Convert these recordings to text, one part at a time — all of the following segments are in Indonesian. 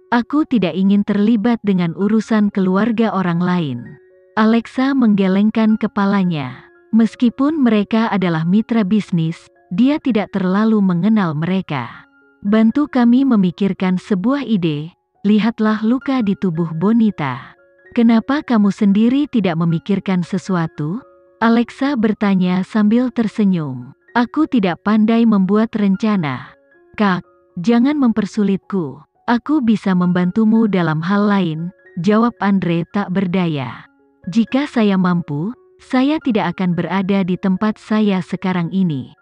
Aku tidak ingin terlibat dengan urusan keluarga orang lain. Alexa menggelengkan kepalanya. Meskipun mereka adalah mitra bisnis, dia tidak terlalu mengenal mereka. Bantu kami memikirkan sebuah ide. Lihatlah luka di tubuh Bonita. Kenapa kamu sendiri tidak memikirkan sesuatu? Alexa bertanya sambil tersenyum. Aku tidak pandai membuat rencana. Kak, jangan mempersulitku. Aku bisa membantumu dalam hal lain, jawab Andre tak berdaya. Jika saya mampu, saya tidak akan berada di tempat saya sekarang ini.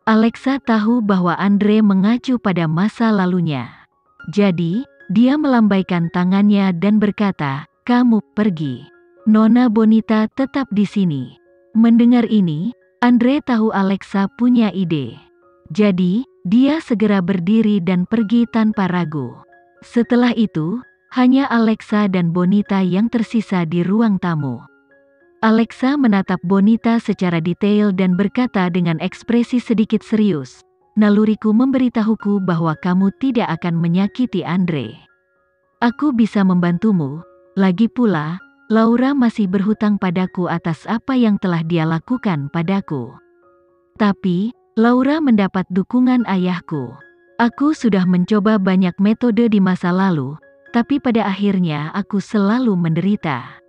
Alexa tahu bahwa Andre mengacu pada masa lalunya. Jadi, dia melambaikan tangannya dan berkata, kamu pergi. Nona Bonita tetap di sini. Mendengar ini, Andre tahu Alexa punya ide. Jadi, dia segera berdiri dan pergi tanpa ragu. Setelah itu, hanya Alexa dan Bonita yang tersisa di ruang tamu. Alexa menatap Bonita secara detail dan berkata dengan ekspresi sedikit serius, naluriku memberitahuku bahwa kamu tidak akan menyakiti Andre. Aku bisa membantumu, lagi pula, Laura masih berhutang padaku atas apa yang telah dia lakukan padaku. Tapi, Laura mendapat dukungan ayahku. Aku sudah mencoba banyak metode di masa lalu, tapi pada akhirnya aku selalu menderita.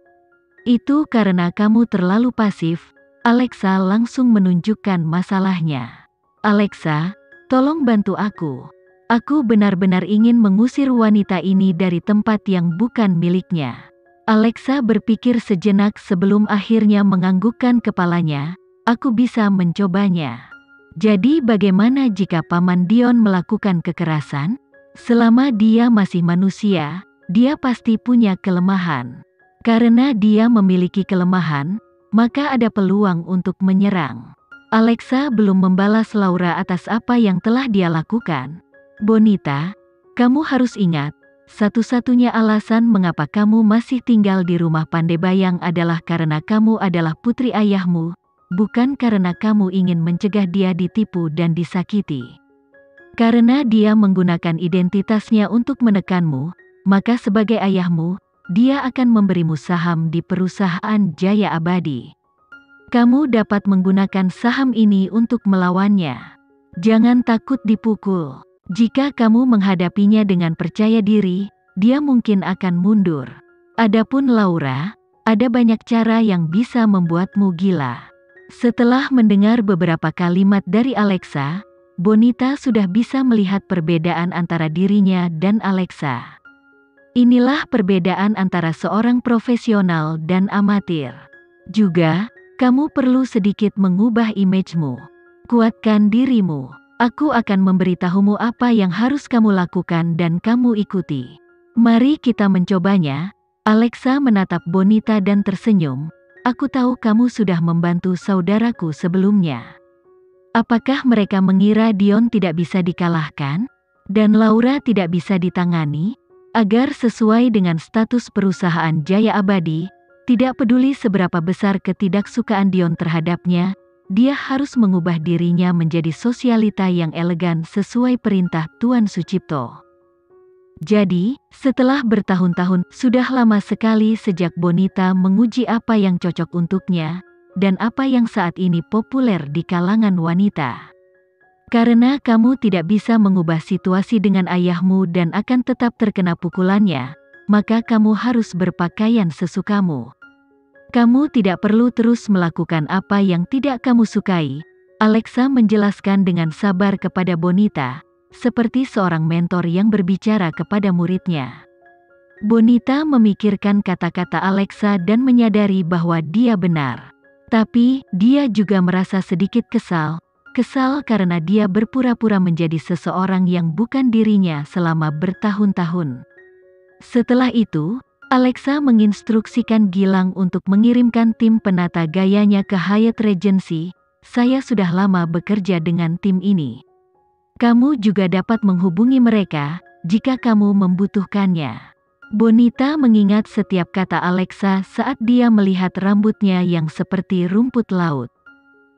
Itu karena kamu terlalu pasif. Alexa langsung menunjukkan masalahnya. Alexa, tolong bantu aku. Aku benar-benar ingin mengusir wanita ini dari tempat yang bukan miliknya. Alexa berpikir sejenak sebelum akhirnya menganggukkan kepalanya. Aku bisa mencobanya. Jadi bagaimana jika Paman Dion melakukan kekerasan? Selama dia masih manusia, dia pasti punya kelemahan. Karena dia memiliki kelemahan, maka ada peluang untuk menyerang. Alexa belum membalas Laura atas apa yang telah dia lakukan. Bonita, kamu harus ingat, satu-satunya alasan mengapa kamu masih tinggal di rumah Pandebayang adalah karena kamu adalah putri ayahmu, bukan karena kamu ingin mencegah dia ditipu dan disakiti. Karena dia menggunakan identitasnya untuk menekanmu, maka sebagai ayahmu, dia akan memberimu saham di perusahaan Jaya Abadi. Kamu dapat menggunakan saham ini untuk melawannya. Jangan takut dipukul. Jika kamu menghadapinya dengan percaya diri, dia mungkin akan mundur. Adapun Laura, ada banyak cara yang bisa membuatmu gila. Setelah mendengar beberapa kalimat dari Alexa, Bonita sudah bisa melihat perbedaan antara dirinya dan Alexa. Inilah perbedaan antara seorang profesional dan amatir. Juga, kamu perlu sedikit mengubah imejmu. Kuatkan dirimu. Aku akan memberitahumu apa yang harus kamu lakukan dan kamu ikuti. Mari kita mencobanya. Alexa menatap Bonita dan tersenyum. Aku tahu kamu sudah membantu saudaraku sebelumnya. Apakah mereka mengira Dion tidak bisa dikalahkan? Dan Laura tidak bisa ditangani? Agar sesuai dengan status perusahaan Jaya Abadi, tidak peduli seberapa besar ketidaksukaan Dion terhadapnya, dia harus mengubah dirinya menjadi sosialita yang elegan sesuai perintah Tuan Sucipto. Jadi, setelah bertahun-tahun, sudah lama sekali sejak Bonita menguji apa yang cocok untuknya, dan apa yang saat ini populer di kalangan wanita. Karena kamu tidak bisa mengubah situasi dengan ayahmu dan akan tetap terkena pukulannya, maka kamu harus berpakaian sesukamu. Kamu tidak perlu terus melakukan apa yang tidak kamu sukai. Alexa menjelaskan dengan sabar kepada Bonita, seperti seorang mentor yang berbicara kepada muridnya. Bonita memikirkan kata-kata Alexa dan menyadari bahwa dia benar. Tapi, dia juga merasa sedikit kesal karena dia berpura-pura menjadi seseorang yang bukan dirinya selama bertahun-tahun. Setelah itu, Alexa menginstruksikan Gilang untuk mengirimkan tim penata gayanya ke Hyatt Regency. Saya sudah lama bekerja dengan tim ini. Kamu juga dapat menghubungi mereka, jika kamu membutuhkannya. Bonita mengingat setiap kata Alexa saat dia melihat rambutnya yang seperti rumput laut.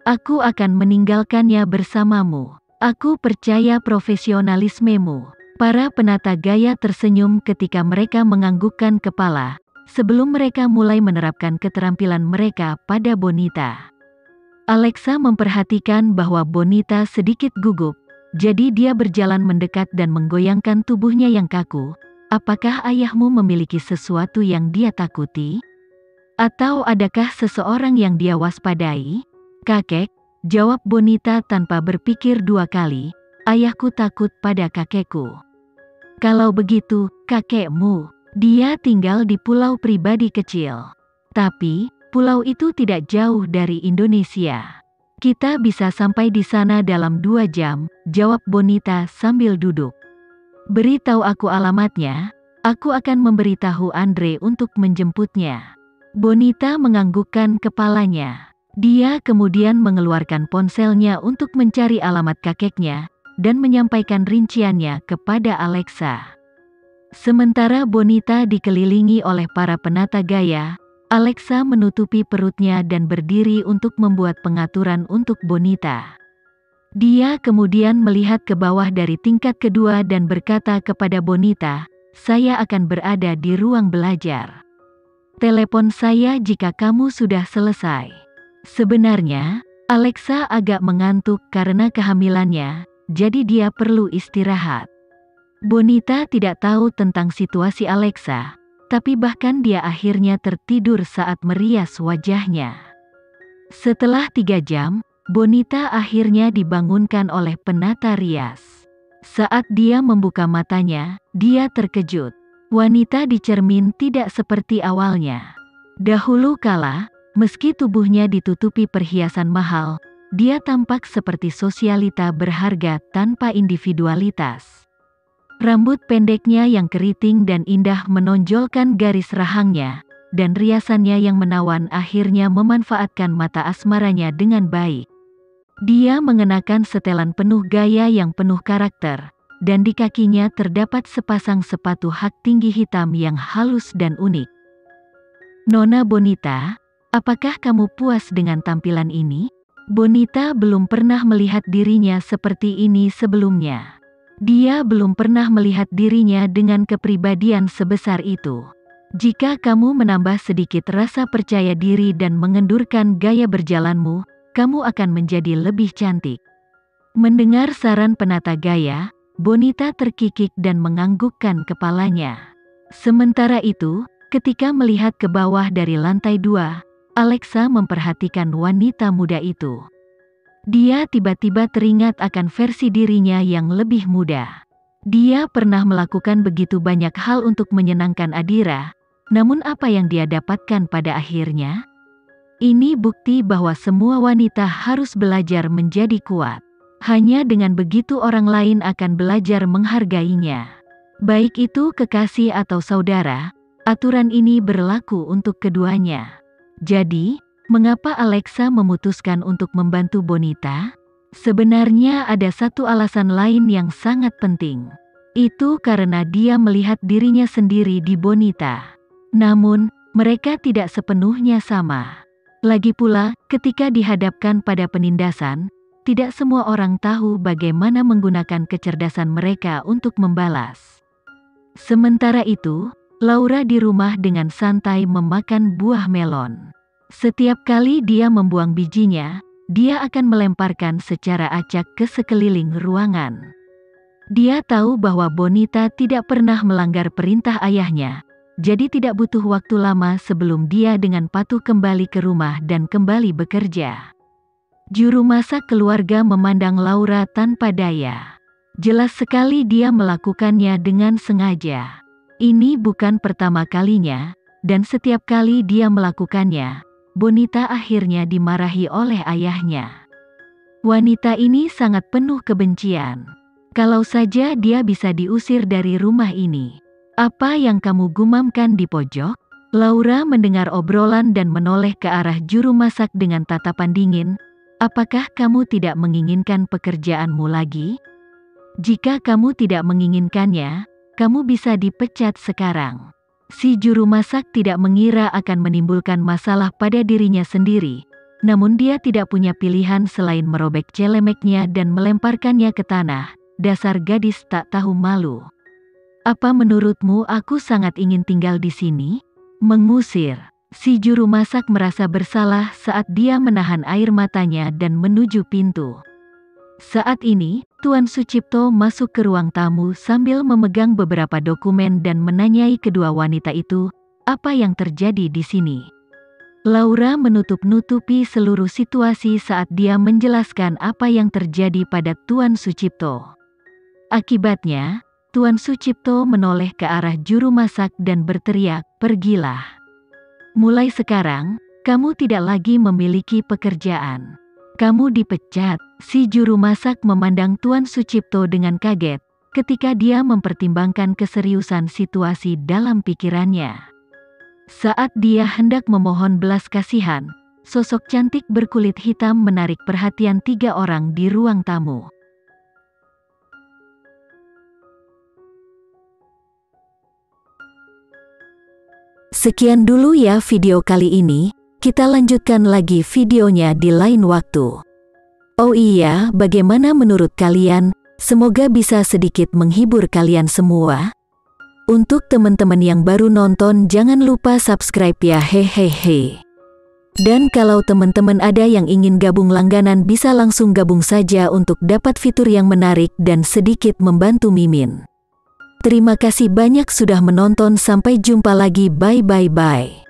Aku akan meninggalkannya bersamamu. Aku percaya profesionalismemu. Para penata gaya tersenyum ketika mereka menganggukkan kepala, sebelum mereka mulai menerapkan keterampilan mereka pada Bonita. Alexa memperhatikan bahwa Bonita sedikit gugup, jadi dia berjalan mendekat dan menggoyangkan tubuhnya yang kaku. Apakah ayahmu memiliki sesuatu yang dia takuti? Atau adakah seseorang yang dia waspadai? Kakek, jawab Bonita tanpa berpikir dua kali, ayahku takut pada kakekku. Kalau begitu, kakekmu, dia tinggal di pulau pribadi kecil. Tapi, pulau itu tidak jauh dari Indonesia. Kita bisa sampai di sana dalam 2 jam, jawab Bonita sambil duduk. Beritahu aku alamatnya, aku akan memberitahu Andre untuk menjemputnya. Bonita menganggukkan kepalanya. Dia kemudian mengeluarkan ponselnya untuk mencari alamat kakeknya, dan menyampaikan rinciannya kepada Alexa. Sementara Bonita dikelilingi oleh para penata gaya, Alexa menutupi perutnya dan berdiri untuk membuat pengaturan untuk Bonita. Dia kemudian melihat ke bawah dari tingkat kedua dan berkata kepada Bonita, "Saya akan berada di ruang belajar. Telepon saya jika kamu sudah selesai." Sebenarnya, Alexa agak mengantuk karena kehamilannya, jadi dia perlu istirahat. Bonita tidak tahu tentang situasi Alexa, tapi bahkan dia akhirnya tertidur saat merias wajahnya. Setelah 3 jam, Bonita akhirnya dibangunkan oleh penata rias. Saat dia membuka matanya, dia terkejut. Wanita di cermin tidak seperti awalnya. Dahulu kala, meski tubuhnya ditutupi perhiasan mahal, dia tampak seperti sosialita berharga tanpa individualitas. Rambut pendeknya yang keriting dan indah menonjolkan garis rahangnya, dan riasannya yang menawan akhirnya memanfaatkan mata asmaranya dengan baik. Dia mengenakan setelan penuh gaya yang penuh karakter, dan di kakinya terdapat sepasang sepatu hak tinggi hitam yang halus dan unik. "Nona Bonita, apakah kamu puas dengan tampilan ini?" Bonita belum pernah melihat dirinya seperti ini sebelumnya. Dia belum pernah melihat dirinya dengan kepribadian sebesar itu. Jika kamu menambah sedikit rasa percaya diri dan mengendurkan gaya berjalanmu, kamu akan menjadi lebih cantik. Mendengar saran penata gaya, Bonita terkikik dan menganggukkan kepalanya. Sementara itu, ketika melihat ke bawah dari lantai 2, Alexa memperhatikan wanita muda itu. Dia tiba-tiba teringat akan versi dirinya yang lebih muda. Dia pernah melakukan begitu banyak hal untuk menyenangkan Adira, namun apa yang dia dapatkan pada akhirnya? Ini bukti bahwa semua wanita harus belajar menjadi kuat. Hanya dengan begitu orang lain akan belajar menghargainya. Baik itu kekasih atau saudara, aturan ini berlaku untuk keduanya. Jadi, mengapa Alexa memutuskan untuk membantu Bonita? Sebenarnya ada satu alasan lain yang sangat penting. Itu karena dia melihat dirinya sendiri di Bonita. Namun, mereka tidak sepenuhnya sama. Lagi pula, ketika dihadapkan pada penindasan, tidak semua orang tahu bagaimana menggunakan kecerdasan mereka untuk membalas. Sementara itu, Laura di rumah dengan santai memakan buah melon. Setiap kali dia membuang bijinya, dia akan melemparkan secara acak ke sekeliling ruangan. Dia tahu bahwa Bonita tidak pernah melanggar perintah ayahnya, jadi tidak butuh waktu lama sebelum dia dengan patuh kembali ke rumah dan kembali bekerja. Juru masak keluarga memandang Laura tanpa daya. Jelas sekali dia melakukannya dengan sengaja. Ini bukan pertama kalinya, dan setiap kali dia melakukannya, Bonita akhirnya dimarahi oleh ayahnya. Wanita ini sangat penuh kebencian. Kalau saja dia bisa diusir dari rumah ini. Apa yang kamu gumamkan di pojok? Laura mendengar obrolan dan menoleh ke arah juru masak dengan tatapan dingin. Apakah kamu tidak menginginkan pekerjaanmu lagi? Jika kamu tidak menginginkannya, kamu bisa dipecat sekarang. Si juru masak tidak mengira akan menimbulkan masalah pada dirinya sendiri, namun dia tidak punya pilihan selain merobek celemeknya dan melemparkannya ke tanah. dasar gadis tak tahu malu. Apa menurutmu aku sangat ingin tinggal di sini? Mengusir. Si juru masak merasa bersalah saat dia menahan air matanya dan menuju pintu. Saat ini, Tuan Sucipto masuk ke ruang tamu sambil memegang beberapa dokumen dan menanyai kedua wanita itu, apa yang terjadi di sini. Laura menutup-nutupi seluruh situasi saat dia menjelaskan apa yang terjadi pada Tuan Sucipto. Akibatnya, Tuan Sucipto menoleh ke arah juru masak dan berteriak, "Pergilah. Mulai sekarang, kamu tidak lagi memiliki pekerjaan. Kamu dipecat." Si juru masak memandang Tuan Sucipto dengan kaget, ketika dia mempertimbangkan keseriusan situasi dalam pikirannya. Saat dia hendak memohon belas kasihan, sosok cantik berkulit hitam menarik perhatian 3 orang di ruang tamu. Sekian dulu ya video kali ini, kita lanjutkan lagi videonya di lain waktu. Oh iya, bagaimana menurut kalian? Semoga bisa sedikit menghibur kalian semua. Untuk teman-teman yang baru nonton, jangan lupa subscribe ya, hehehe. Dan kalau teman-teman ada yang ingin gabung langganan, bisa langsung gabung saja untuk dapat fitur yang menarik dan sedikit membantu Mimin. Terima kasih banyak sudah menonton, sampai jumpa lagi, bye bye bye.